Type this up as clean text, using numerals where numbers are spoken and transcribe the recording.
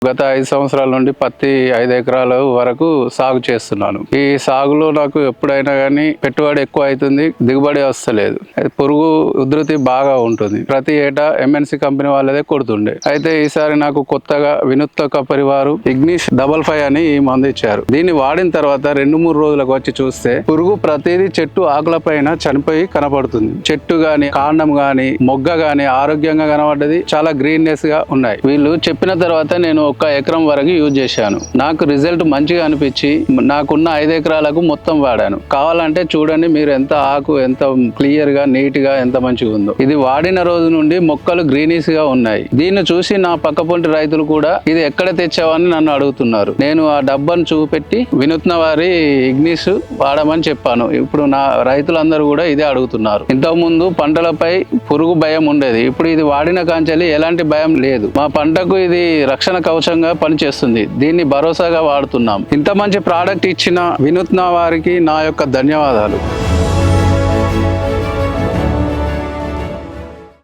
గత 5 సంవత్సరాల నుండి పత్తి 5 ఎకరాల వరకు సాగు చేస్తున్నాను. ఈ సాగులో నాకు ఎప్పుడైనా కానీ పెట్టుబడి ఎక్కువ అవుతుంది, దిగుబడి వస్తలేదు. పురుగు ఉధృతి బాగా ఉంటుంది. ప్రతి ఏటా MNC కంపెనీ వాళ్ళదే కొడుతుండే. అయితే ఈసారి నాకు కొత్తగా వినూత్న పరివారు ఇగ్నిస్ 55 అని ఈ మందు ఇచ్చారు. దీన్ని వాడిన తర్వాత 2-3 రోజులకు వచ్చి చూస్తే పురుగు ప్రతిదీ చెట్టు ఆకుల పైన చనిపోయి కనపడుతుంది. చెట్టు గాని, కాండం గాని, మొగ్గ గాని ఆరోగ్యంగా కనబడ్డది. చాలా గ్రీన్నెస్ గా ఉన్నాయి. వీళ్ళు చెప్పిన తర్వాత నేను 1 ఎకరం వరకు యూజ్ చేశాను. నాకు రిజల్ట్ మంచిగా అనిపించి నాకున్న 5 ఎకరాలకు మొత్తం వాడాను. కావాలంటే చూడండి మీరు ఎంత ఆకు ఎంత క్లియర్ గా నీట్ గా ఎంత మంచిగా ఉందో. ఇది వాడిన రోజు నుండి మొక్కలు గ్రీనిష్ గా ఉన్నాయి. దీన్ని చూసి నా పక్కపొంటి రైతులు కూడా ఇది ఎక్కడ తెచ్చావని నన్ను అడుగుతున్నారు. నేను ఆ డబ్బాను చూపెట్టి వినూత్న వారి ఇగ్నిస్ వాడమని చెప్పాను. ఇప్పుడు నా రైతులందరూ కూడా ఇదే అడుగుతున్నారు. ఇంతకు ముందు పంటలపై పురుగు భయం ఉండేది. ఇప్పుడు ఇది వాడిన కాంచెలి ఎలాంటి భయం లేదు. మా పంటకు ఇది రక్షణ కవచంగా పనిచేస్తుంది. దీన్ని భరోసాగా వాడుతున్నాం. ఇంత మంచి ప్రోడక్ట్ ఇచ్చిన వినూత్న వారికి నా యొక్క ధన్యవాదాలు.